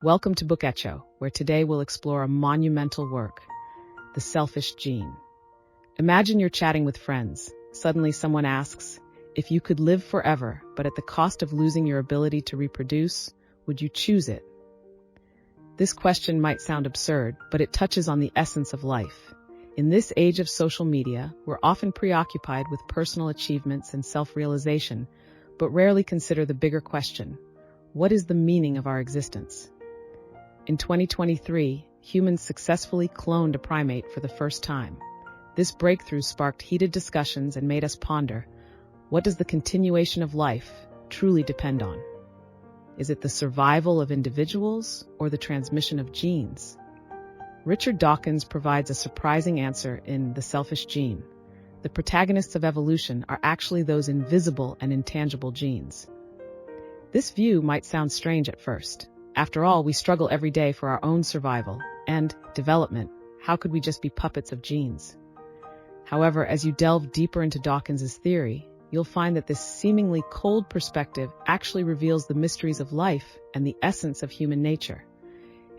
Welcome to Book Echo, where today we'll explore a monumental work, The Selfish Gene. Imagine you're chatting with friends. Suddenly someone asks, if you could live forever, but at the cost of losing your ability to reproduce, would you choose it? This question might sound absurd, but it touches on the essence of life. In this age of social media, we're often preoccupied with personal achievements and self-realization, but rarely consider the bigger question: what is the meaning of our existence? In 2023, humans successfully cloned a primate for the first time. This breakthrough sparked heated discussions and made us ponder, what does the continuation of life truly depend on? Is it the survival of individuals or the transmission of genes? Richard Dawkins provides a surprising answer in The Selfish Gene. The protagonists of evolution are actually those invisible and intangible genes. This view might sound strange at first. After all, we struggle every day for our own survival and development. How could we just be puppets of genes? However, as you delve deeper into Dawkins's theory, you'll find that this seemingly cold perspective actually reveals the mysteries of life and the essence of human nature.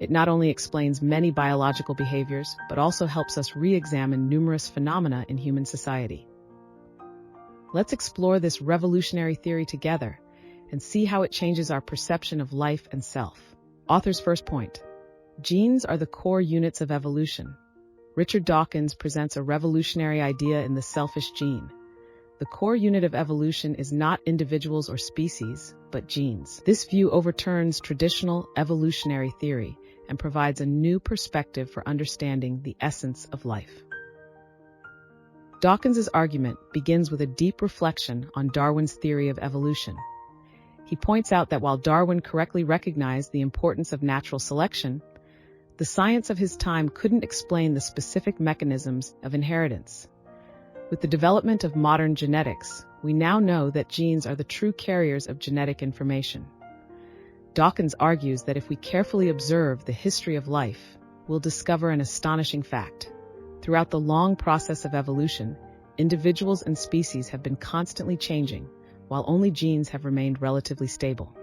It not only explains many biological behaviors, but also helps us re-examine numerous phenomena in human society. Let's explore this revolutionary theory together and see how it changes our perception of life and self. Author's first point: genes are the core units of evolution. Richard Dawkins presents a revolutionary idea in The Selfish Gene. The core unit of evolution is not individuals or species, but genes. This view overturns traditional evolutionary theory and provides a new perspective for understanding the essence of life. Dawkins's argument begins with a deep reflection on Darwin's theory of evolution. He points out that while Darwin correctly recognized the importance of natural selection, the science of his time couldn't explain the specific mechanisms of inheritance. With the development of modern genetics, we now know that genes are the true carriers of genetic information. Dawkins argues that if we carefully observe the history of life, we'll discover an astonishing fact. Throughout the long process of evolution, individuals and species have been constantly changing, while only genes have remained relatively stable.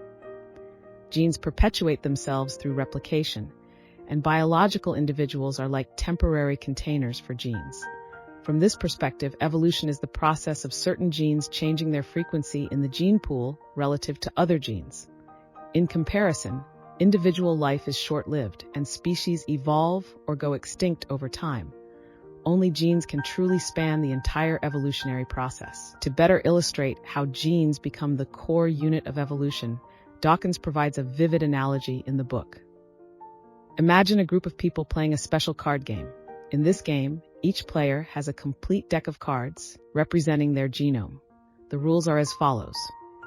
Genes perpetuate themselves through replication, and biological individuals are like temporary containers for genes. From this perspective, evolution is the process of certain genes changing their frequency in the gene pool relative to other genes. In comparison, individual life is short-lived, and species evolve or go extinct over time. Only genes can truly span the entire evolutionary process. To better illustrate how genes become the core unit of evolution, Dawkins provides a vivid analogy in the book. Imagine a group of people playing a special card game. In this game, each player has a complete deck of cards representing their genome. The rules are as follows.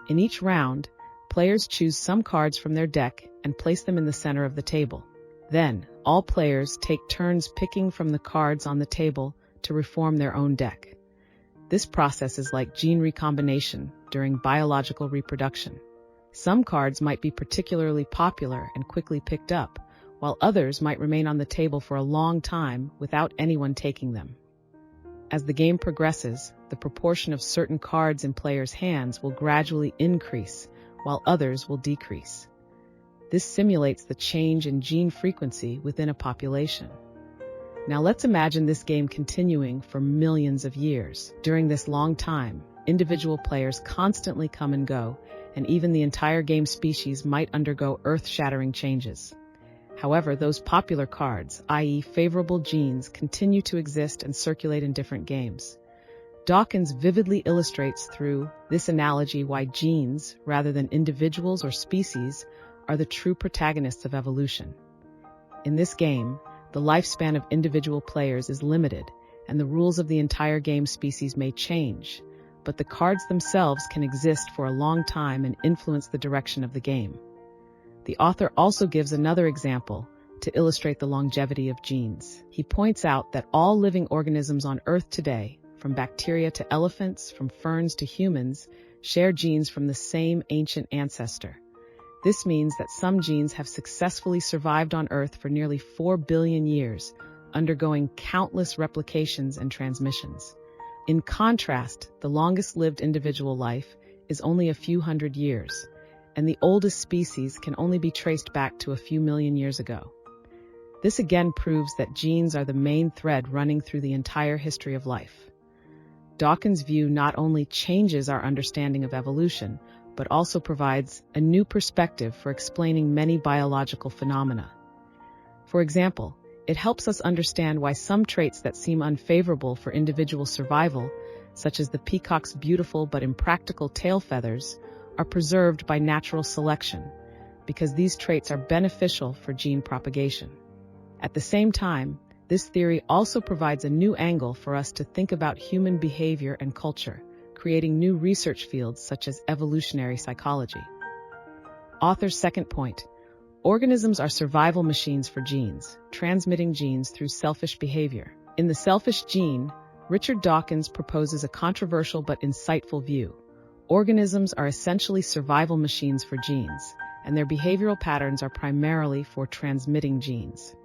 In each round, players choose some cards from their deck and place them in the center of the table. Then, all players take turns picking from the cards on the table to reform their own deck. This process is like gene recombination during biological reproduction. Some cards might be particularly popular and quickly picked up, while others might remain on the table for a long time without anyone taking them. As the game progresses, the proportion of certain cards in players' hands will gradually increase, while others will decrease. This simulates the change in gene frequency within a population. Now let's imagine this game continuing for millions of years. During this long time, individual players constantly come and go, and even the entire game species might undergo earth-shattering changes. However, those popular cards, i.e. favorable genes, continue to exist and circulate in different games. Dawkins vividly illustrates through this analogy why genes, rather than individuals or species, are the true protagonists of evolution. In this game, the lifespan of individual players is limited, and the rules of the entire game species may change, but the cards themselves can exist for a long time and influence the direction of the game. The author also gives another example to illustrate the longevity of genes. He points out that all living organisms on Earth today, from bacteria to elephants, from ferns to humans, share genes from the same ancient ancestor. This means that some genes have successfully survived on Earth for nearly 4 billion years, undergoing countless replications and transmissions. In contrast, the longest-lived individual life is only a few hundred years, and the oldest species can only be traced back to a few million years ago. This again proves that genes are the main thread running through the entire history of life. Dawkins' view not only changes our understanding of evolution, but also provides a new perspective for explaining many biological phenomena. For example, it helps us understand why some traits that seem unfavorable for individual survival, such as the peacock's beautiful but impractical tail feathers, are preserved by natural selection, because these traits are beneficial for gene propagation. At the same time, this theory also provides a new angle for us to think about human behavior and culture, creating new research fields such as evolutionary psychology. Author's second point: organisms are survival machines for genes, transmitting genes through selfish behavior. In The Selfish Gene, Richard Dawkins proposes a controversial but insightful view. Organisms are essentially survival machines for genes, and their behavioral patterns are primarily for transmitting genes.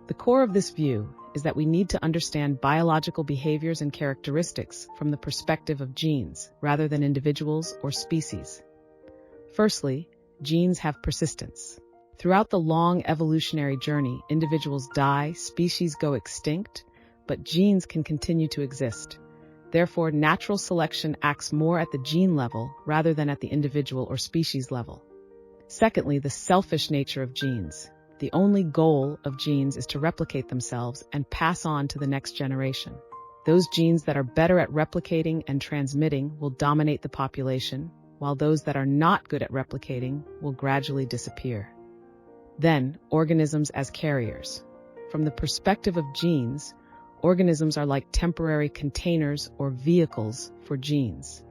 The core of this view is that we need to understand biological behaviors and characteristics from the perspective of genes rather than individuals or species. Firstly, genes have persistence. Throughout the long evolutionary journey, individuals die, species go extinct, but genes can continue to exist. Therefore, natural selection acts more at the gene level rather than at the individual or species level. Secondly, the selfish nature of genes. The only goal of genes is to replicate themselves and pass on to the next generation. Those genes that are better at replicating and transmitting will dominate the population, while those that are not good at replicating will gradually disappear. Then, organisms as carriers. From the perspective of genes, organisms are like temporary containers or vehicles for genes.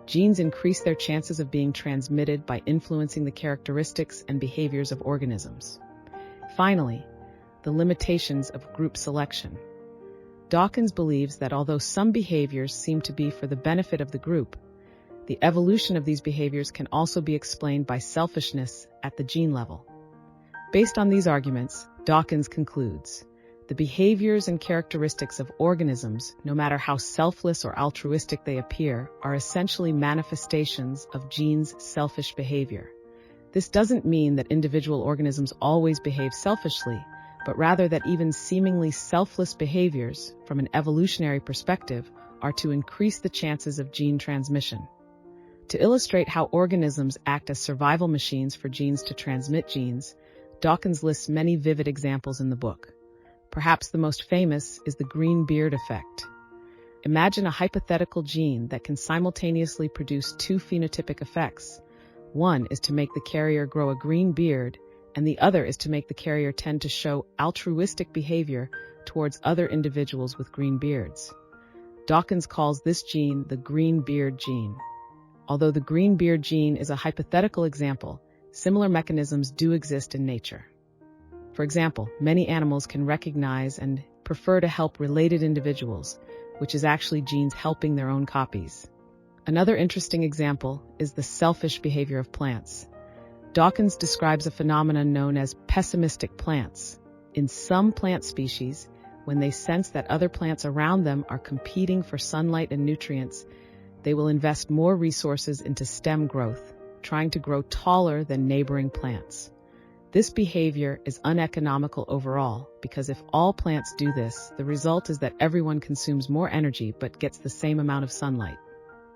Genes increase their chances of being transmitted by influencing the characteristics and behaviors of organisms. Finally, the limitations of group selection. Dawkins believes that although some behaviors seem to be for the benefit of the group, the evolution of these behaviors can also be explained by selfishness at the gene level. Based on these arguments, Dawkins concludes, the behaviors and characteristics of organisms, no matter how selfless or altruistic they appear, are essentially manifestations of genes' selfish behavior. This doesn't mean that individual organisms always behave selfishly, but rather that even seemingly selfless behaviors, from an evolutionary perspective, are to increase the chances of gene transmission. To illustrate how organisms act as survival machines for genes to transmit genes, Dawkins lists many vivid examples in the book. Perhaps the most famous is the green beard effect. Imagine a hypothetical gene that can simultaneously produce two phenotypic effects. One is to make the carrier grow a green beard, and the other is to make the carrier tend to show altruistic behavior towards other individuals with green beards. Dawkins calls this gene the green beard gene. Although the green beard gene is a hypothetical example, similar mechanisms do exist in nature. For example, many animals can recognize and prefer to help related individuals, which is actually genes helping their own copies. Another interesting example is the selfish behavior of plants. Dawkins describes a phenomenon known as pessimistic plants. In some plant species, when they sense that other plants around them are competing for sunlight and nutrients, they will invest more resources into stem growth, trying to grow taller than neighboring plants. This behavior is uneconomical overall, because if all plants do this, the result is that everyone consumes more energy but gets the same amount of sunlight.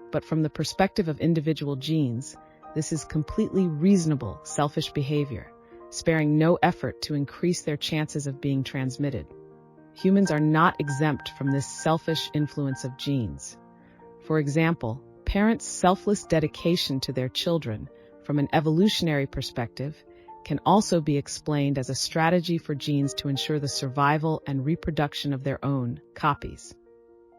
But from the perspective of individual genes, this is completely reasonable, selfish behavior, sparing no effort to increase their chances of being transmitted. Humans are not exempt from this selfish influence of genes. For example, parents' selfless dedication to their children, from an evolutionary perspective, can also be explained as a strategy for genes to ensure the survival and reproduction of their own copies.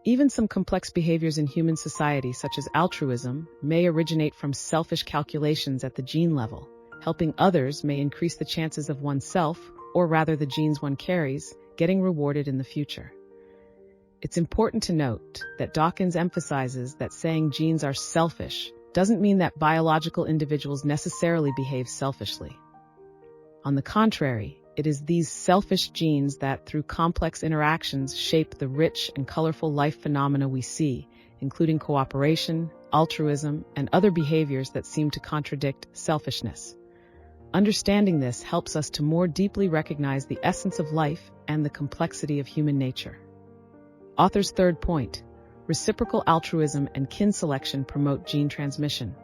Even some complex behaviors in human society, such as altruism, may originate from selfish calculations at the gene level. Helping others may increase the chances of oneself, or rather the genes one carries, getting rewarded in the future. It's important to note that Dawkins emphasizes that saying genes are selfish doesn't mean that biological individuals necessarily behave selfishly. On the contrary, it is these selfish genes that, through complex interactions, shape the rich and colorful life phenomena we see, including cooperation, altruism, and other behaviors that seem to contradict selfishness. Understanding this helps us to more deeply recognize the essence of life and the complexity of human nature. Author's third point: reciprocal altruism and kin selection promote gene transmission.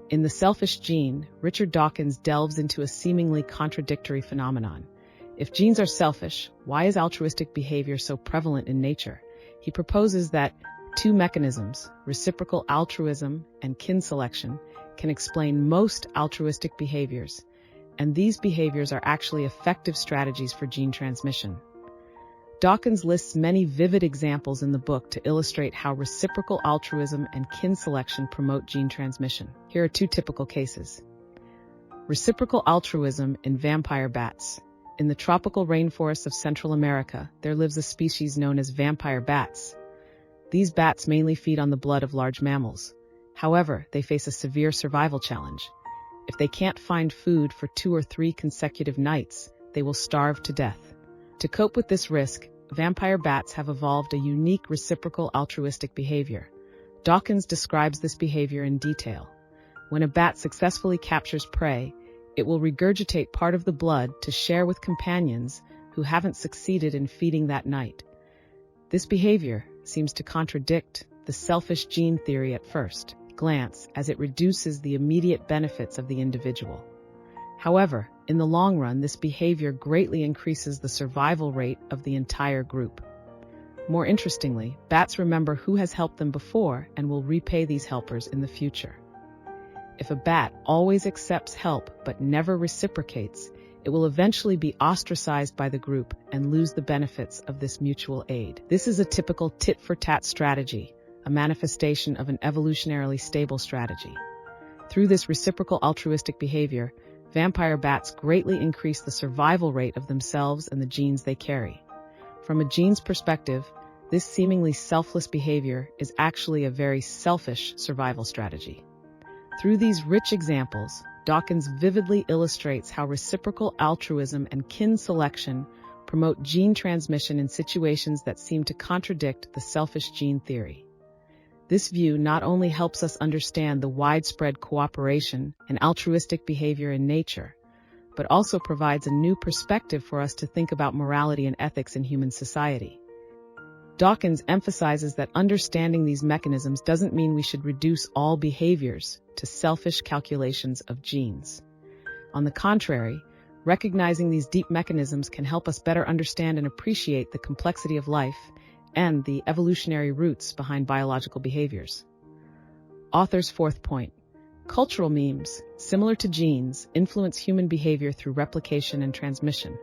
In The Selfish Gene, Richard Dawkins delves into a seemingly contradictory phenomenon. If genes are selfish, why is altruistic behavior so prevalent in nature? He proposes that two mechanisms, reciprocal altruism and kin selection, can explain most altruistic behaviors, and these behaviors are actually effective strategies for gene transmission. Dawkins lists many vivid examples in the book to illustrate how reciprocal altruism and kin selection promote gene transmission. Here are two typical cases. Reciprocal altruism in vampire bats. In the tropical rainforests of Central America, there lives a species known as vampire bats. These bats mainly feed on the blood of large mammals. However, they face a severe survival challenge. If they can't find food for 2 or 3 consecutive nights, they will starve to death. To cope with this risk, vampire bats have evolved a unique reciprocal altruistic behavior. Dawkins describes this behavior in detail. When a bat successfully captures prey, it will regurgitate part of the blood to share with companions who haven't succeeded in feeding that night. This behavior seems to contradict the selfish gene theory at first glance, as it reduces the immediate benefits of the individual. However, in the long run, this behavior greatly increases the survival rate of the entire group. More interestingly, bats remember who has helped them before and will repay these helpers in the future. If a bat always accepts help but never reciprocates, it will eventually be ostracized by the group and lose the benefits of this mutual aid. This is a typical tit-for-tat strategy, a manifestation of an evolutionarily stable strategy. Through this reciprocal altruistic behavior, vampire bats greatly increase the survival rate of themselves and the genes they carry. From a gene's perspective, this seemingly selfless behavior is actually a very selfish survival strategy. Through these rich examples, Dawkins vividly illustrates how reciprocal altruism and kin selection promote gene transmission in situations that seem to contradict the selfish gene theory. This view not only helps us understand the widespread cooperation and altruistic behavior in nature, but also provides a new perspective for us to think about morality and ethics in human society. Dawkins emphasizes that understanding these mechanisms doesn't mean we should reduce all behaviors to selfish calculations of genes. On the contrary, recognizing these deep mechanisms can help us better understand and appreciate the complexity of life and the evolutionary roots behind biological behaviors. Author's fourth point: cultural memes, similar to genes, influence human behavior through replication and transmission.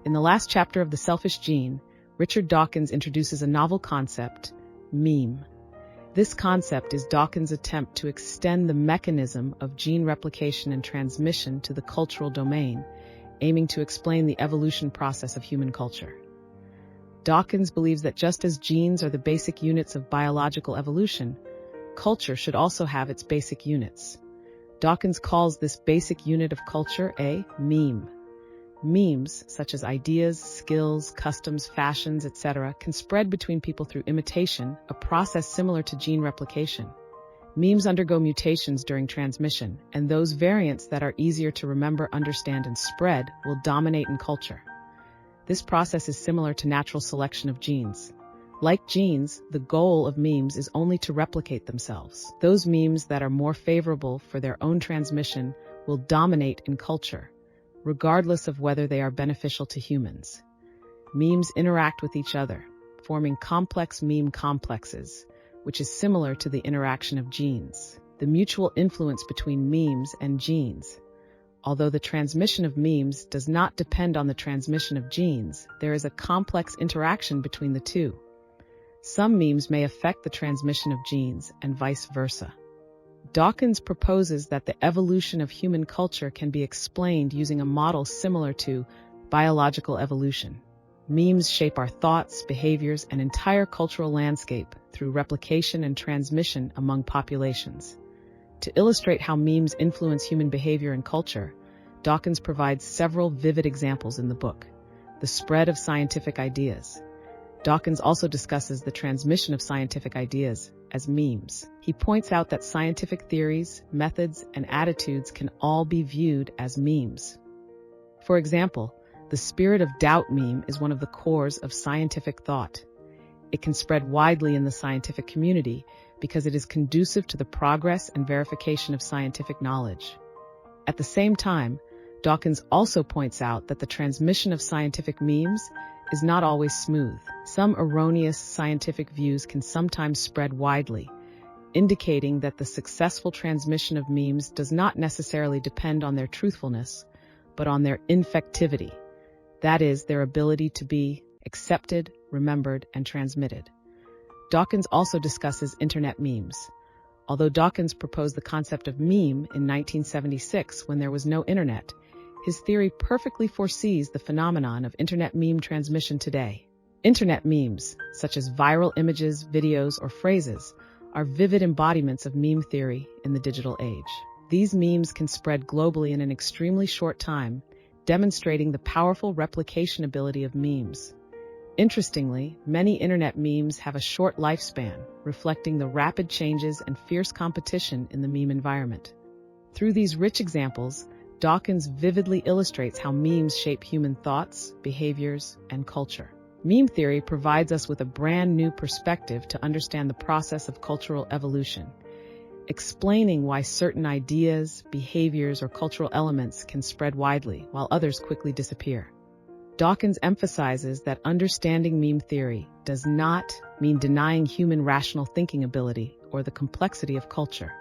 In the last chapter of The Selfish Gene, Richard Dawkins introduces a novel concept, meme. This concept is Dawkins' attempt to extend the mechanism of gene replication and transmission to the cultural domain, aiming to explain the evolution process of human culture. Dawkins believes that just as genes are the basic units of biological evolution, culture should also have its basic units. Dawkins calls this basic unit of culture a meme. Memes, such as ideas, skills, customs, fashions, etc., can spread between people through imitation, a process similar to gene replication. Memes undergo mutations during transmission, and those variants that are easier to remember, understand, and spread will dominate in culture. This process is similar to natural selection of genes. Like genes, the goal of memes is only to replicate themselves. Those memes that are more favorable for their own transmission will dominate in culture, regardless of whether they are beneficial to humans. Memes interact with each other, forming complex meme complexes, which is similar to the interaction of genes. The mutual influence between memes and genes. Although the transmission of memes does not depend on the transmission of genes, there is a complex interaction between the two. Some memes may affect the transmission of genes and vice versa. Dawkins proposes that the evolution of human culture can be explained using a model similar to biological evolution. Memes shape our thoughts, behaviors, and entire cultural landscape through replication and transmission among populations. To illustrate how memes influence human behavior and culture, Dawkins provides several vivid examples in the book. The spread of scientific ideas. Dawkins also discusses the transmission of scientific ideas as memes. He points out that scientific theories, methods, and attitudes can all be viewed as memes. For example, the spirit of doubt meme is one of the cores of scientific thought. It can spread widely in the scientific community because it is conducive to the progress and verification of scientific knowledge. At the same time, Dawkins also points out that the transmission of scientific memes is not always smooth. Some erroneous scientific views can sometimes spread widely, indicating that the successful transmission of memes does not necessarily depend on their truthfulness, but on their infectivity, that is, their ability to be accepted, remembered, and transmitted. Dawkins also discusses internet memes. Although Dawkins proposed the concept of meme in 1976 when there was no internet, his theory perfectly foresees the phenomenon of internet meme transmission today. Internet memes, such as viral images, videos, or phrases, are vivid embodiments of meme theory in the digital age. These memes can spread globally in an extremely short time, demonstrating the powerful replication ability of memes. Interestingly, many internet memes have a short lifespan, reflecting the rapid changes and fierce competition in the meme environment. Through these rich examples, Dawkins vividly illustrates how memes shape human thoughts, behaviors, and culture. Meme theory provides us with a brand new perspective to understand the process of cultural evolution, explaining why certain ideas, behaviors, or cultural elements can spread widely while others quickly disappear. Dawkins emphasizes that understanding meme theory does not mean denying human rational thinking ability or the complexity of culture.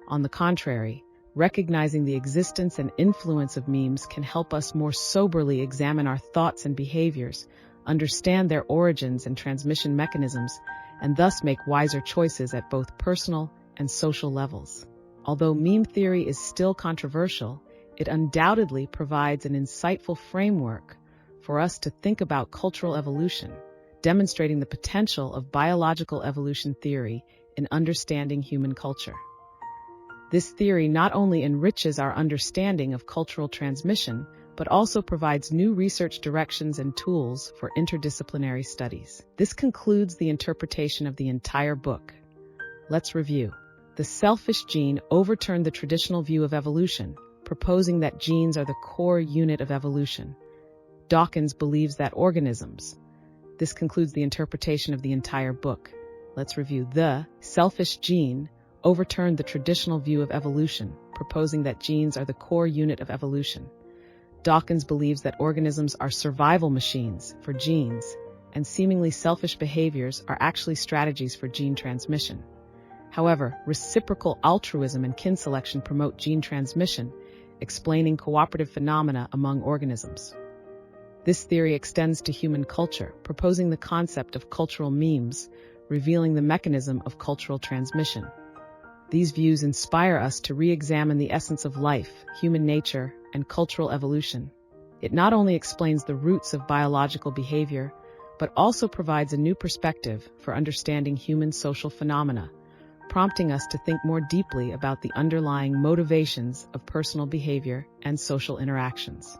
On the contrary, recognizing the existence and influence of memes can help us more soberly examine our thoughts and behaviors, understand their origins and transmission mechanisms, and thus make wiser choices at both personal and social levels. Although meme theory is still controversial, it undoubtedly provides an insightful framework for us to think about cultural evolution, demonstrating the potential of biological evolution theory in understanding human culture. This theory not only enriches our understanding of cultural transmission, but also provides new research directions and tools for interdisciplinary studies. This concludes the interpretation of the entire book. Let's review. The selfish gene overturned the traditional view of evolution, proposing that genes are the core unit of evolution. Dawkins believes that organisms. This concludes the interpretation of the entire book. Let's review. The selfish gene overturned the traditional view of evolution, proposing that genes are the core unit of evolution. Dawkins believes that organisms are survival machines for genes, and seemingly selfish behaviors are actually strategies for gene transmission. However, reciprocal altruism and kin selection promote gene transmission, explaining cooperative phenomena among organisms. This theory extends to human culture, proposing the concept of cultural memes, revealing the mechanism of cultural transmission. These views inspire us to re-examine the essence of life, human nature, and cultural evolution. It not only explains the roots of biological behavior, but also provides a new perspective for understanding human social phenomena, prompting us to think more deeply about the underlying motivations of personal behavior and social interactions.